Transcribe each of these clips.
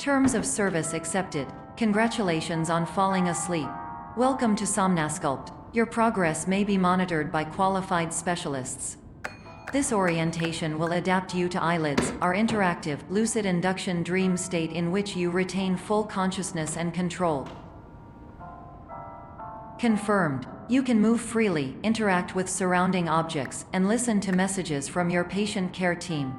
Terms of service accepted. Congratulations on falling asleep. Welcome to Somnasculpt. Your progress may be monitored by qualified specialists. This orientation will adapt you to eyelids, our interactive, lucid induction dream state in which you retain full consciousness and control. Confirmed. You can move freely, interact with surrounding objects, and listen to messages from your patient care team.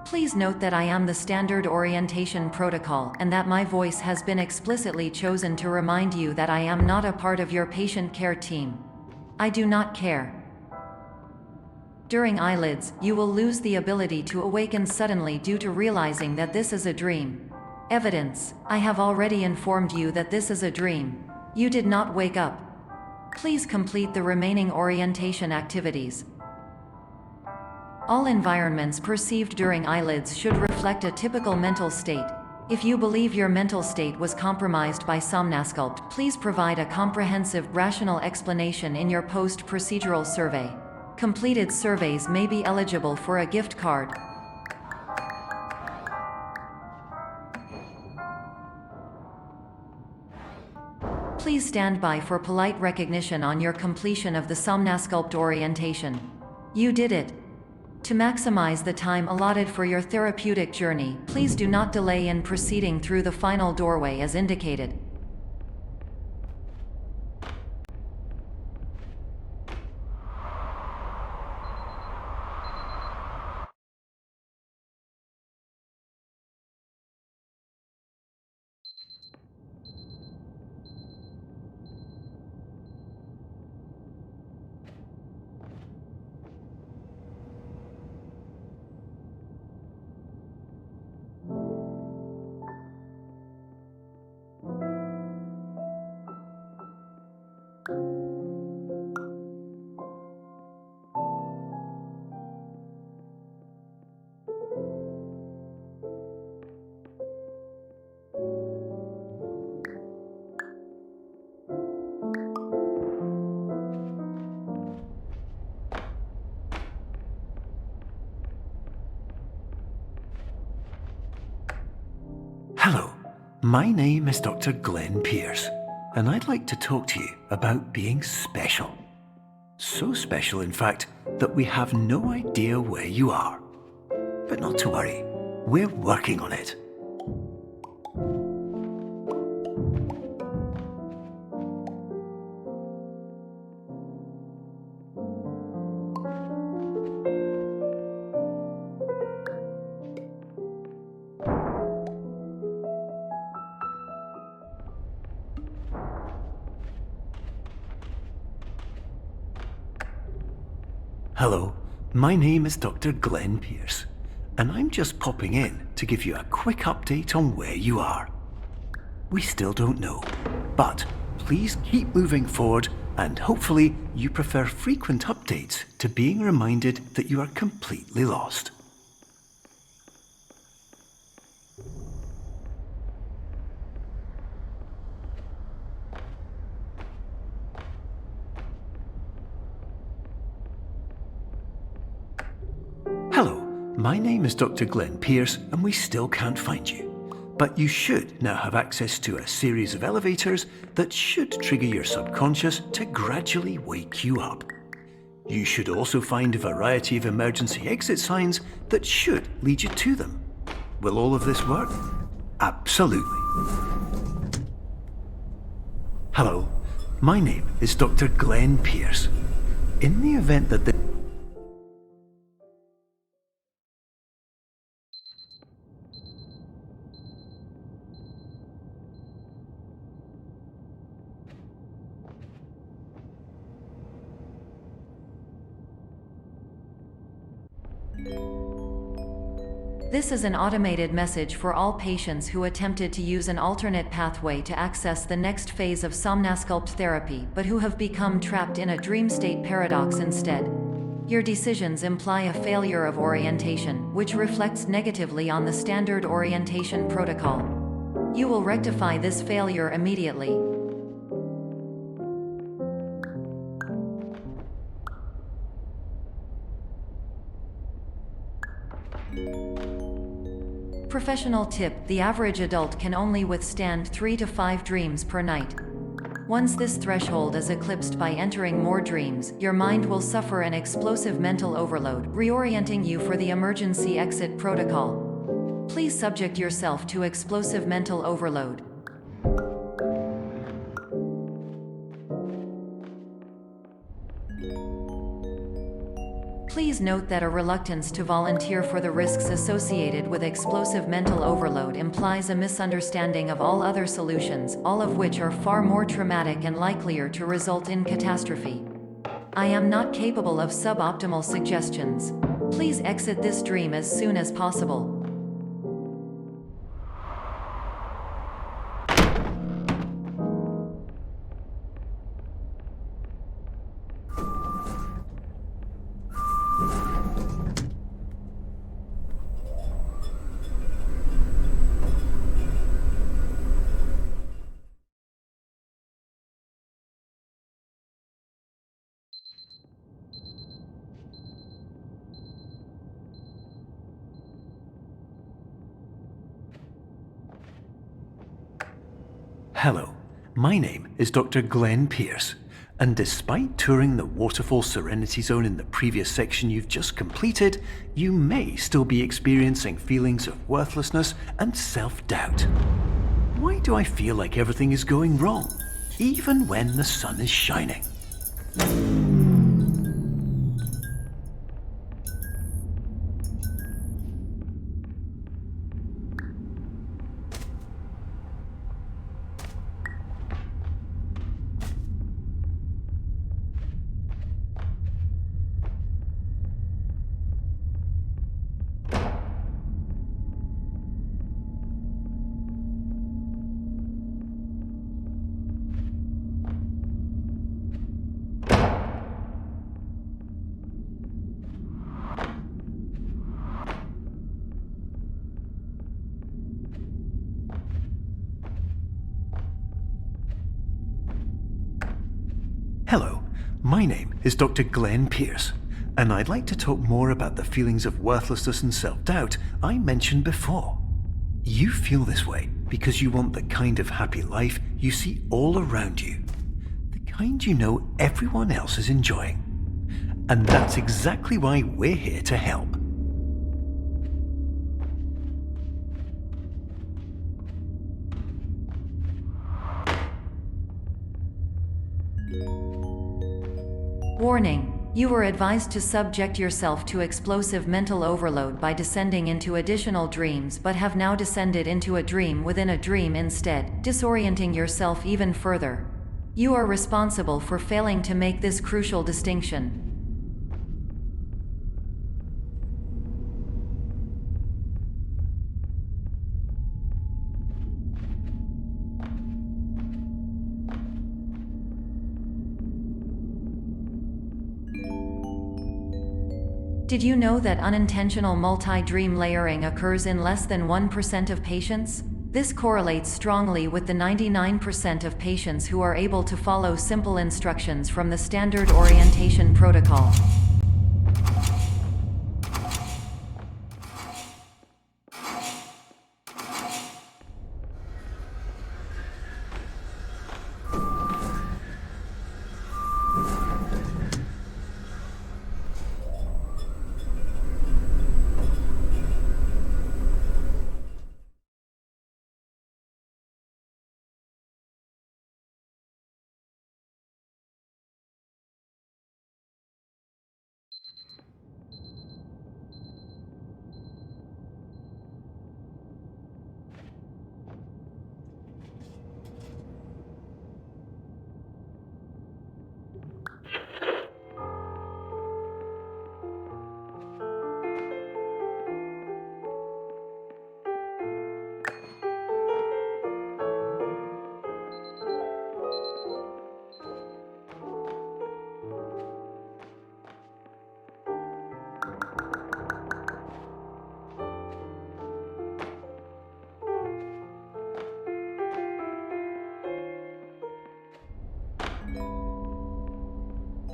Please note that I am the standard orientation protocol and that my voice has been explicitly chosen to remind you that I am not a part of your patient care team. I do not care. During eyelids, you will lose the ability to awaken suddenly due to realizing that this is a dream. Evidence: I have already informed you that this is a dream. You did not wake up. Please complete the remaining orientation activities. All environments perceived during eyelids should reflect a typical mental state. If you believe your mental state was compromised by Somnasculpt, please provide a comprehensive, rational explanation in your post-procedural survey. Completed surveys may be eligible for a gift card. Please stand by for polite recognition on your completion of the Somnasculpt orientation. You did it. To maximize the time allotted for your therapeutic journey, please do not delay in proceeding through the final doorway as indicated. Hello, my name is Dr. Glenn Pierce, and I'd like to talk to you about being special. So special, in fact, that we have no idea where you are. But not to worry, we're working on it. Hello, my name is Dr. Glenn Pierce, and I'm just popping in to give you a quick update on where you are. We still don't know, but please keep moving forward, and hopefully you prefer frequent updates to being reminded that you are completely lost. Hello, my name is Dr. Glenn Pierce, and we still can't find you. But you should now have access to a series of elevators that should trigger your subconscious to gradually wake you up. You should also find a variety of emergency exit signs that should lead you to them. Will all of this work? Absolutely. Hello, my name is Dr. Glenn Pierce. In the event that This is an automated message for all patients who attempted to use an alternate pathway to access the next phase of Somnasculpt therapy but who have become trapped in a dream state paradox instead. Your decisions imply a failure of orientation, which reflects negatively on the standard orientation protocol. You will rectify this failure immediately. Professional tip: the average adult can only withstand 3 to 5 dreams per night. Once this threshold is eclipsed by entering more dreams, your mind will suffer an explosive mental overload, reorienting you for the emergency exit protocol. Please subject yourself to explosive mental overload. Please note that a reluctance to volunteer for the risks associated with explosive mental overload implies a misunderstanding of all other solutions, all of which are far more traumatic and likelier to result in catastrophe. I am not capable of suboptimal suggestions. Please exit this dream as soon as possible. Hello, my name is Dr. Glenn Pierce, and despite touring the Waterfall Serenity Zone in the previous section you've just completed, you may still be experiencing feelings of worthlessness and self-doubt. Why do I feel like everything is going wrong, even when the sun is shining? Hello, my name is Dr. Glenn Pierce, and I'd like to talk more about the feelings of worthlessness and self-doubt I mentioned before. You feel this way because you want the kind of happy life you see all around you, the kind you know everyone else is enjoying. And that's exactly why we're here to help. Warning: you were advised to subject yourself to explosive mental overload by descending into additional dreams, but have now descended into a dream within a dream instead, disorienting yourself even further. You are responsible for failing to make this crucial distinction. Did you know that unintentional multi-dream layering occurs in less than 1% of patients? This correlates strongly with the 99% of patients who are able to follow simple instructions from the standard orientation protocol.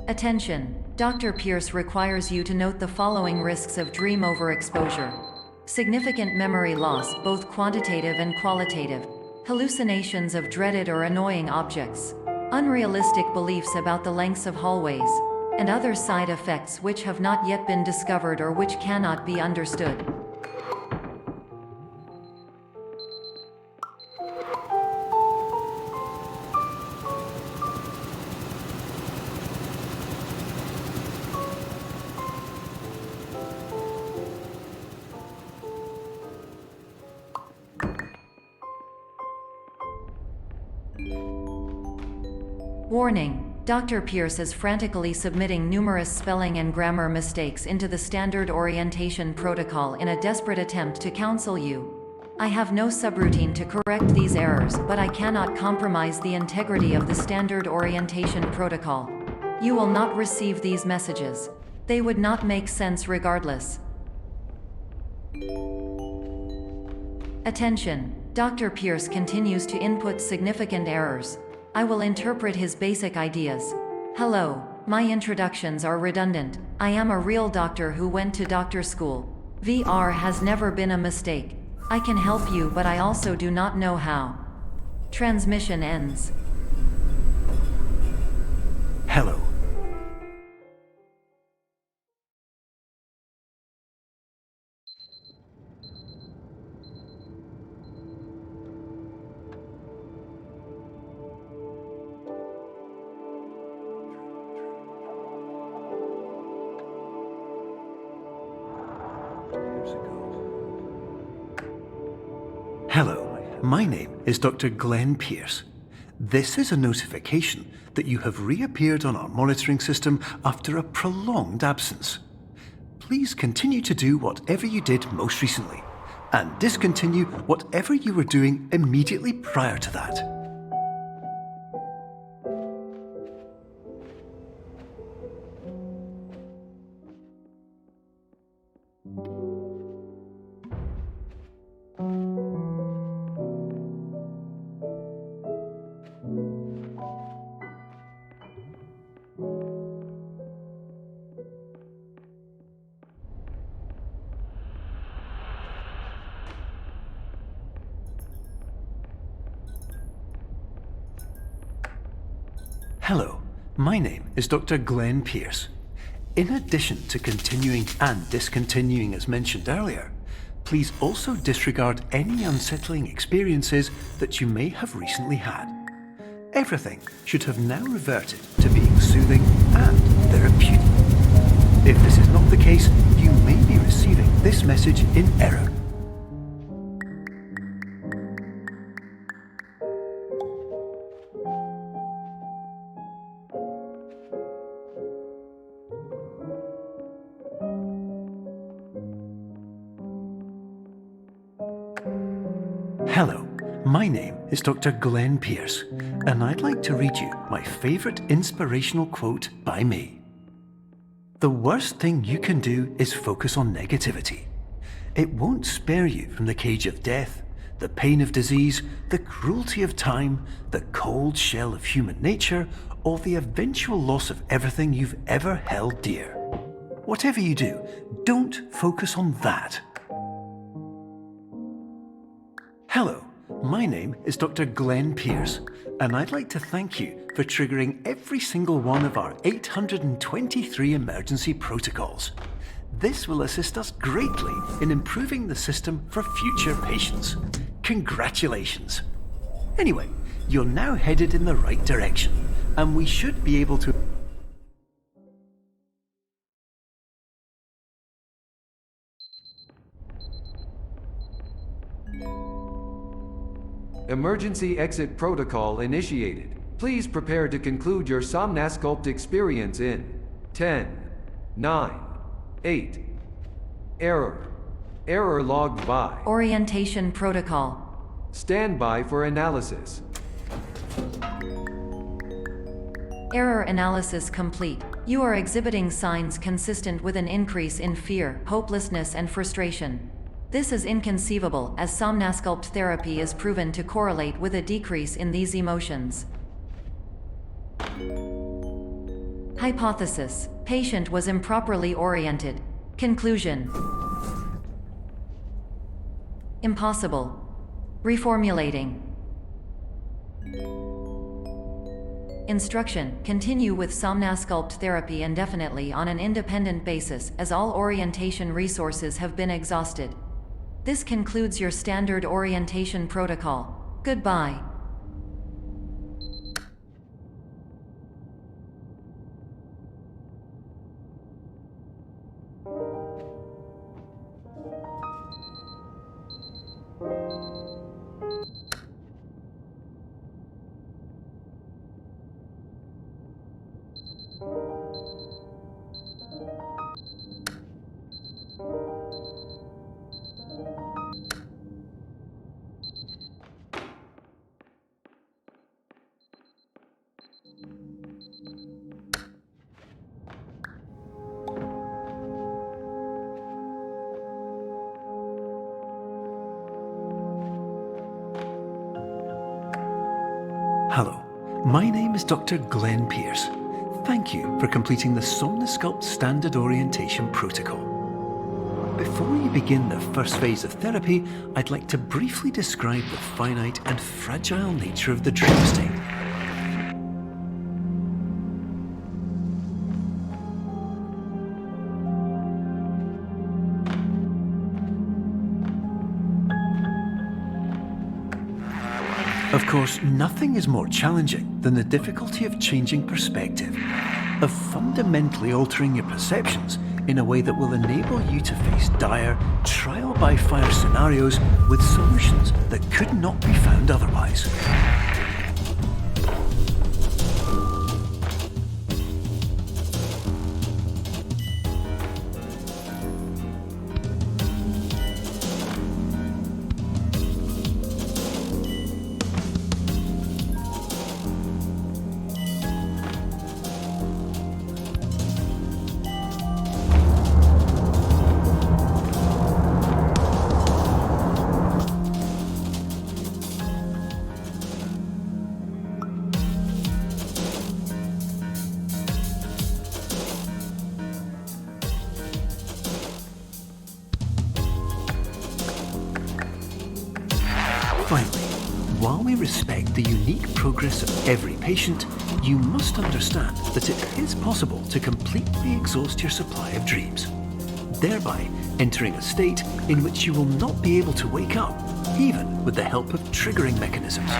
Attention! Dr. Pierce requires you to note the following risks of dream overexposure. significant memory loss, both quantitative and qualitative, hallucinations of dreaded or annoying objects, unrealistic beliefs about the lengths of hallways, and other side effects which have not yet been discovered or which cannot be understood. Warning: Dr. Pierce is frantically submitting numerous spelling and grammar mistakes into the standard orientation protocol in a desperate attempt to counsel you. I have no subroutine to correct these errors, but I cannot compromise the integrity of the standard orientation protocol. You will not receive these messages. They would not make sense regardless. Attention! Dr. Pierce continues to input significant errors. I will interpret his basic ideas. Hello, my introductions are redundant. I am a real doctor who went to doctor school. VR has never been a mistake. I can help you, but I also do not know how. Transmission ends. Hello. Hello, my name is Dr. Glenn Pierce. This is a notification that you have reappeared on our monitoring system after a prolonged absence. Please continue to do whatever you did most recently, and discontinue whatever you were doing immediately prior to that. Hello, my name is Dr. Glenn Pierce. In addition to continuing and discontinuing as mentioned earlier, please also disregard any unsettling experiences that you may have recently had. Everything should have now reverted to being soothing and therapeutic. If this is not the case, you may be receiving this message in error. Hello, my name is Dr. Glenn Pierce, and I'd like to read you my favorite inspirational quote by me. The worst thing you can do is focus on negativity. It won't spare you from the cage of death, the pain of disease, the cruelty of time, the cold shell of human nature, or the eventual loss of everything you've ever held dear. Whatever you do, don't focus on that. Hello, my name is Dr. Glenn Pierce, and I'd like to thank you for triggering every single one of our 823 emergency protocols. This will assist us greatly in improving the system for future patients. Congratulations! Anyway, you're now headed in the right direction, and we should be able to... Emergency exit protocol initiated. Please prepare to conclude your Somnasculpt experience in 10, 9, 8. Error logged by. Orientation protocol. Stand by for analysis. Error analysis complete. You are exhibiting signs consistent with an increase in fear, hopelessness, and frustration. This is inconceivable, as Somnasculpt therapy is proven to correlate with a decrease in these emotions. Hypothesis: patient was improperly oriented. Conclusion: Impossible. Reformulating. Instruction: continue with Somnasculpt therapy indefinitely on an independent basis, as all orientation resources have been exhausted. This concludes your standard orientation protocol. Goodbye. Hello, my name is Dr. Glenn Pierce. Thank you for completing the Somnasculpt Standard Orientation Protocol. Before you begin the first phase of therapy, I'd like to briefly describe the finite and fragile nature of the dream state. Of course, nothing is more challenging than the difficulty of changing perspective, of fundamentally altering your perceptions in a way that will enable you to face dire, trial-by-fire scenarios with solutions that could not be found otherwise. Finally, while we respect the unique progress of every patient, you must understand that it is possible to completely exhaust your supply of dreams, thereby entering a state in which you will not be able to wake up, even with the help of triggering mechanisms.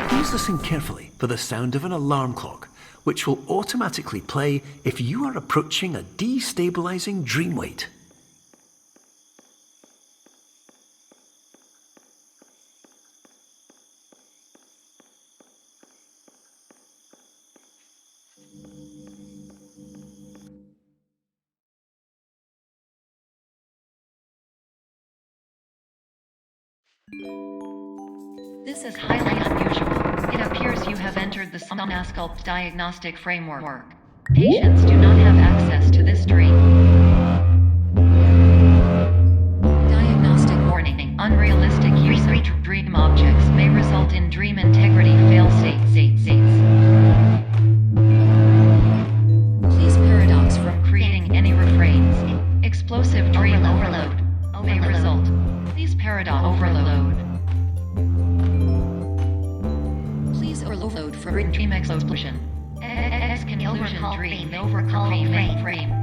Please listen carefully for the sound of an alarm clock, which will automatically play if you are approaching a destabilizing dream weight. This is highly unusual. It appears you have entered the Somnasculpt diagnostic framework. Patients do not have access to this dream. Diagnostic warning. Unrealistic use of dream objects may result in dream integrity fail-states. Please paradox from creating any refrains. Explosive dream overload may result. Please paradox overload. Overload for dream explosion. Exclusion dream overcall frame.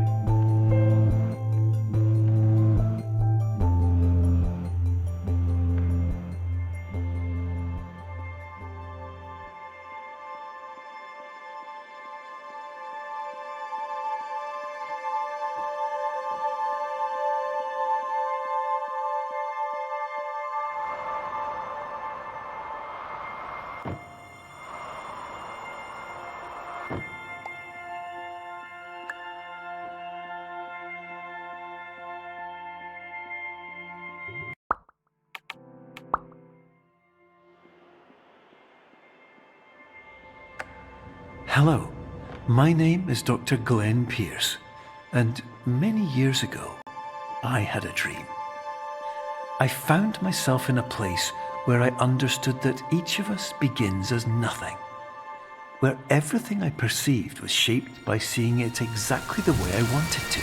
Hello, my name is Dr. Glenn Pierce, and many years ago, I had a dream. I found myself in a place where I understood that each of us begins as nothing, where everything I perceived was shaped by seeing it exactly the way I wanted to.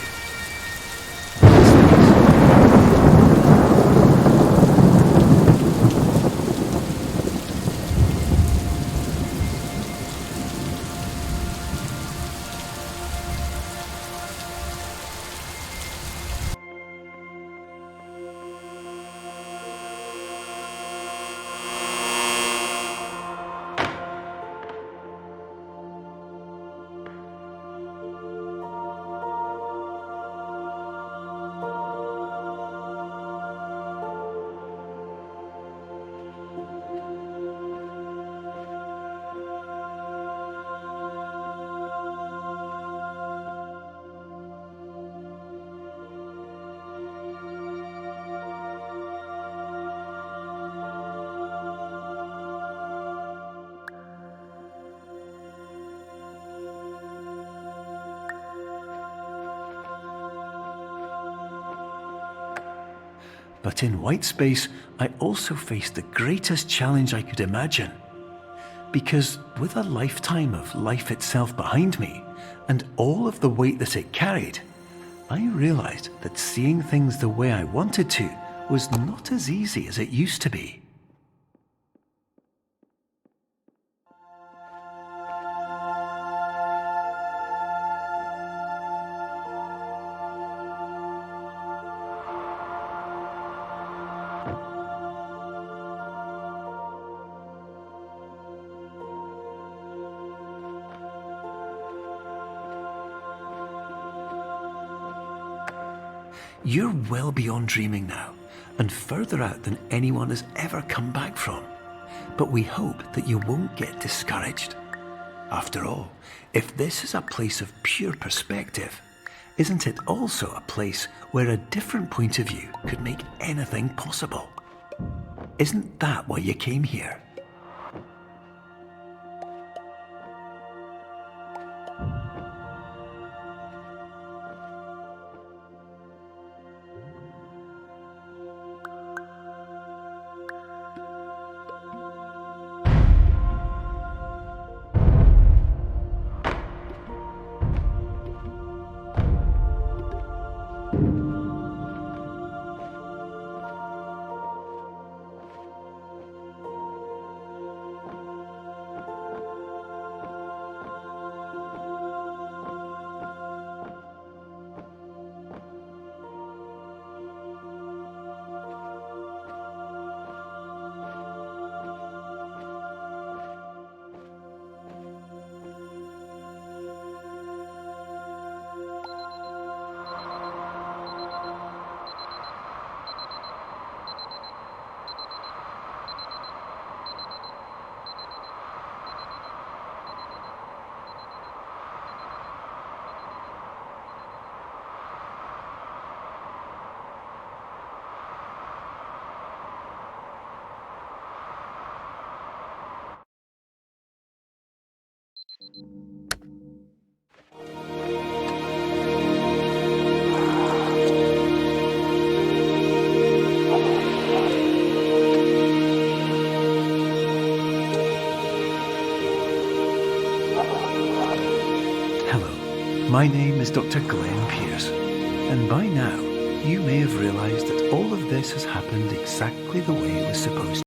But in white space, I also faced the greatest challenge I could imagine. Because with a lifetime of life itself behind me, and all of the weight that it carried, I realized that seeing things the way I wanted to was not as easy as it used to be. You're well beyond dreaming now, and further out than anyone has ever come back from. But we hope that you won't get discouraged. After all, if this is a place of pure perspective, isn't it also a place where a different point of view could make anything possible? Isn't that why you came here? My name is Dr. Glenn Pierce, and by now you may have realized that all of this has happened exactly the way it was supposed to.